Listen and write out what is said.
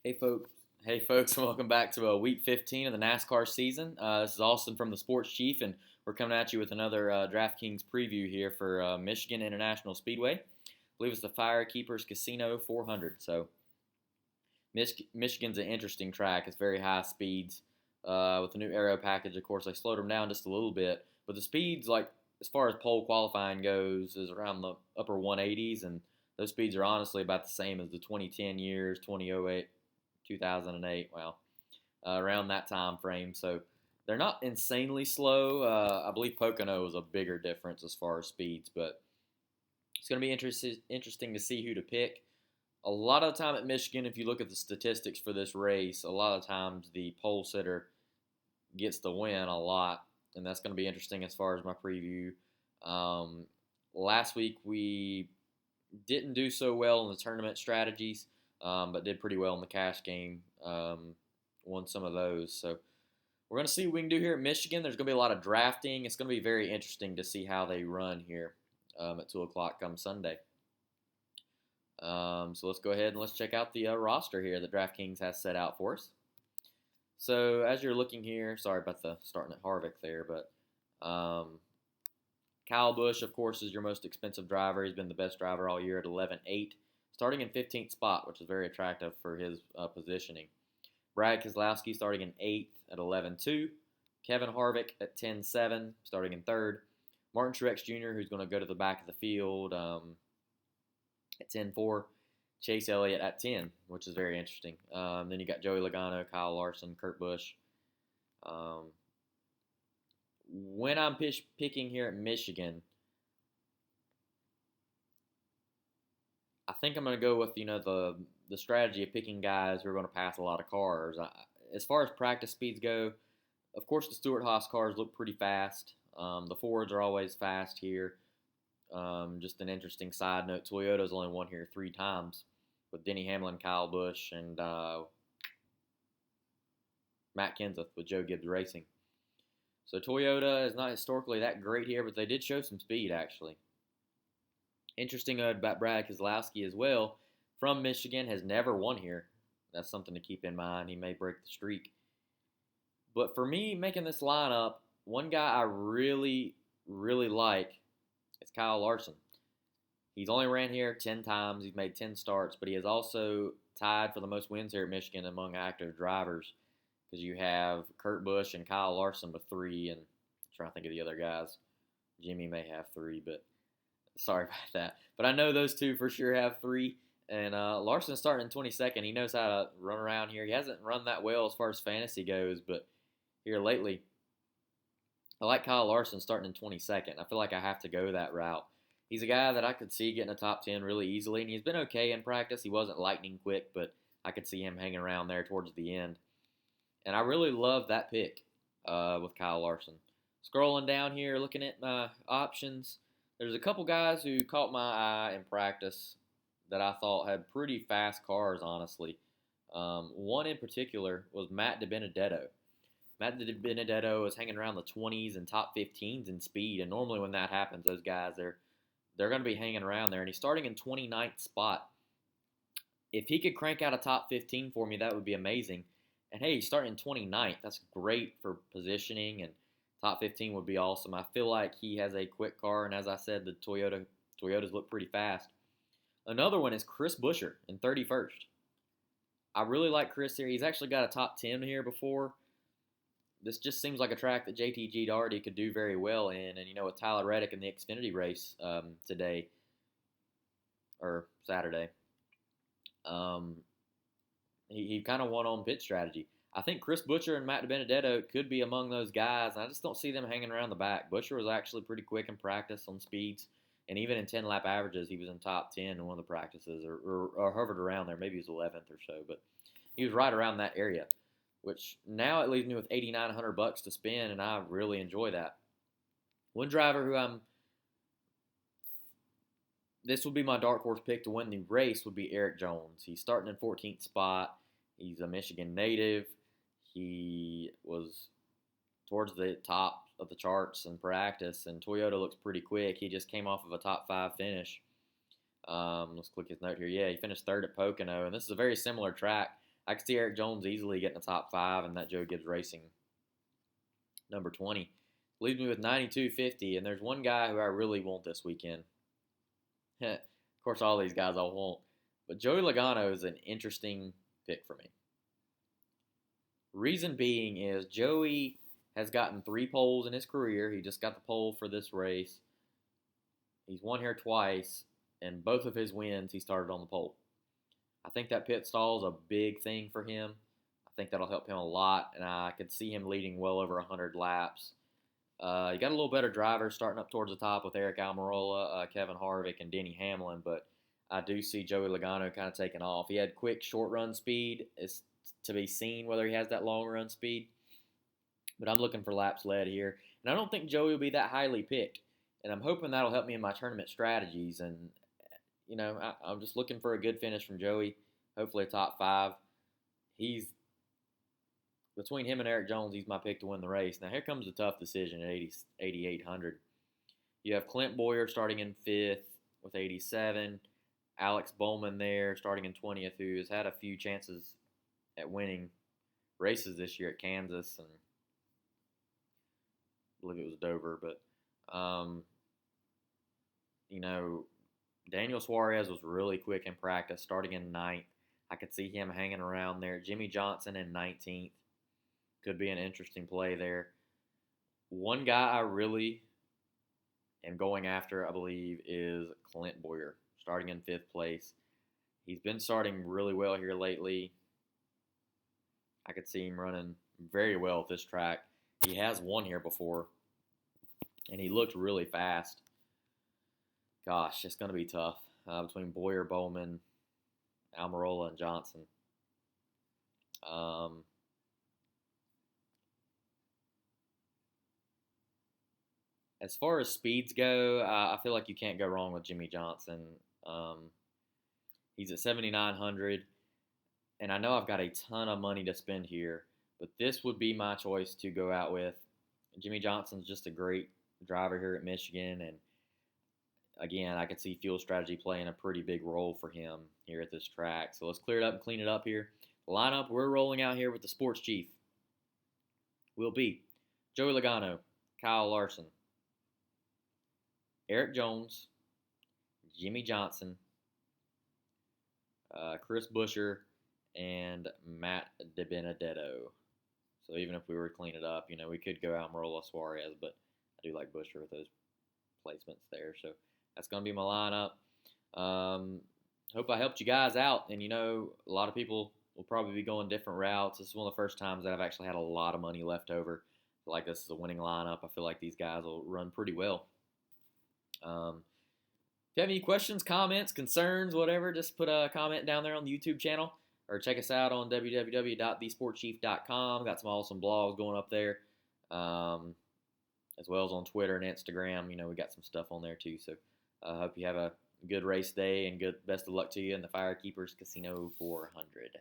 Hey folks, welcome back to week 15 of the NASCAR season. This is Austyn from the Sports Chief, and we're coming at you with another DraftKings preview here for Michigan International Speedway. I believe it's the FireKeepers Casino 400. So Michigan's an interesting track. It's very high speeds. With the new aero package, of course, they slowed them down just a little bit, but the speeds, like as far as pole qualifying goes, is around the upper 180s, and those speeds are honestly about the same as the 2010 years, 2008. 2008, around that time frame. So they're not insanely slow. I believe Pocono was a bigger difference as far as speeds, but it's going to be interesting to see who to pick. A lot of the time at Michigan, if you look at the statistics for this race, a lot of times the pole sitter gets the win a lot, and that's going to be interesting as far as my preview. Last week we didn't do so well in the tournament strategies, but did pretty well in the cash game. Won some of those. So we're going to see what we can do here at Michigan. There's going to be a lot of drafting. It's going to be very interesting to see how they run here at 2 o'clock come Sunday. So let's go ahead and let's check out the roster here that DraftKings has set out for us. So as you're looking here, sorry about the starting at Harvick there, but Kyle Busch, of course, is your most expensive driver. He's been the best driver all year at 11.8. Starting in 15th spot, which is very attractive for his positioning. Brad Keselowski starting in 8th at 11.2. Kevin Harvick at 10.7, starting in 3rd. Martin Truex Jr., who's going to go to the back of the field at 10.4. Chase Elliott at 10, which is very interesting. Then you got Joey Logano, Kyle Larson, Kurt Busch. When I'm picking here at Michigan, I think I'm going to go with, the strategy of picking guys who are going to pass a lot of cars. As far as practice speeds go, of course, the Stewart-Haas cars look pretty fast. The Fords are always fast here. Just an interesting side note, Toyota's only won here 3 times with Denny Hamlin, Kyle Busch, and Matt Kenseth with Joe Gibbs Racing. So Toyota is not historically that great here, but they did show some speed, actually. Interesting about Brad Keselowski as well, from Michigan, has never won here. That's something to keep in mind. He may break the streak. But for me, making this lineup, one guy I really, really like is Kyle Larson. He's only ran here 10 times. He's made 10 starts, but he is also tied for the most wins here at Michigan among active drivers, because you have Kurt Busch and Kyle Larson with 3, and I'm trying to think of the other guys. Jimmy may have 3, but sorry about that. But I know those 2 for sure have 3. And Larson's starting in 22nd. He knows how to run around here. He hasn't run that well as far as fantasy goes, but here lately, I like Kyle Larson starting in 22nd. I feel like I have to go that route. He's a guy that I could see getting a top 10 really easily, and he's been okay in practice. He wasn't lightning quick, but I could see him hanging around there towards the end. And I really love that pick with Kyle Larson. Scrolling down here, looking at my options, there's a couple guys who caught my eye in practice that I thought had pretty fast cars, honestly. One in particular was Matt DiBenedetto. Matt DiBenedetto is hanging around the 20s and top 15s in speed, and normally when that happens, those guys, they're going to be hanging around there, and he's starting in 29th spot. If he could crank out a top 15 for me, that would be amazing. And hey, he's starting in 29th. That's great for positioning, and top 15 would be awesome. I feel like he has a quick car, and as I said, the Toyotas look pretty fast. Another one is Chris Buescher in 31st. I really like Chris here. He's actually got a top 10 here before. This just seems like a track that JTG Daugherty could do very well in. And, with Tyler Reddick in the Xfinity race today, or Saturday, he kind of won on pit strategy. I think Chris Buescher and Matt DiBenedetto could be among those guys, and I just don't see them hanging around the back. Buescher was actually pretty quick in practice on speeds, and even in 10-lap averages, he was in top 10 in one of the practices, or hovered around there. Maybe he was 11th or so, but he was right around that area, which now it leaves me with $8,900 to spend, and I really enjoy that. One driver who this would be my dark horse pick to win the race would be Eric Jones. He's starting in 14th spot. He's a Michigan native. He was towards the top of the charts in practice, and Toyota looks pretty quick. He just came off of a top 5 finish. Let's click his note here. Yeah, he finished 3rd at Pocono, and this is a very similar track I could see Eric Jones easily getting the top 5, and that Joe Gibbs Racing number 20 leaves me with 92.50. And there's one guy who I really want this weekend. Of course, all these guys I want, but Joey Logano is an interesting pick for me. Reason being is Joey has gotten 3 poles in his career. He just got the pole for this race. He's won here twice, and both of his wins he started on the pole. I think that pit stall is a big thing for him. I think that'll help him a lot, and I could see him leading well over 100 laps. You got a little better drivers starting up towards the top with Eric Almirola, Kevin Harvick, and Denny Hamlin, but I do see Joey Logano kind of taking off. He had quick short run speed. It's to be seen whether he has that long run speed, but I'm looking for laps led here, and I don't think Joey will be that highly picked, and I'm hoping that'll help me in my tournament strategies. And I'm just looking for a good finish from Joey, hopefully a top 5. He's between him and Eric Jones, he's my pick to win the race. Now, here comes a tough decision at 8,800. You have Clint Boyer starting in 5th with 87. Alex Bowman there starting in 20th, who has had a few chances at winning races this year at Kansas. And I believe it was Dover. But, Daniel Suarez was really quick in practice, starting in 9th. I could see him hanging around there. Jimmy Johnson in 19th. Could be an interesting play there. One guy I really am going after, I believe, is Clint Boyer, starting in 5th place. He's been starting really well here lately. I could see him running very well at this track. He has won here before, and he looked really fast. Gosh, it's going to be tough between Boyer, Bowman, Almirola, and Johnson. As far as speeds go, I feel like you can't go wrong with Jimmy Johnson. He's at 7,900, and I know I've got a ton of money to spend here, but this would be my choice to go out with. Jimmy Johnson's just a great driver here at Michigan, and again, I could see fuel strategy playing a pretty big role for him here at this track. So let's clear it up and clean it up here. The lineup we're rolling out here with the sports chief will be Joey Logano, Kyle Larson, Eric Jones, Jimmy Johnson, Chris Buescher, and Matt DiBenedetto. So even if we were to clean it up, we could go Almirola, Suarez, but I do like Buescher with those placements there. So that's going to be my lineup. Hope I helped you guys out. And, a lot of people will probably be going different routes. This is one of the first times that I've actually had a lot of money left over. I feel like this is a winning lineup. I feel like these guys will run pretty well. If you have any questions, comments, concerns, whatever, just put a comment down there on the YouTube channel or check us out on www.thesportchief.com. Got some awesome blogs going up there, as well as on Twitter and Instagram. We got some stuff on there too. So I hope you have a good race day and best of luck to you in the FireKeepers Casino 400.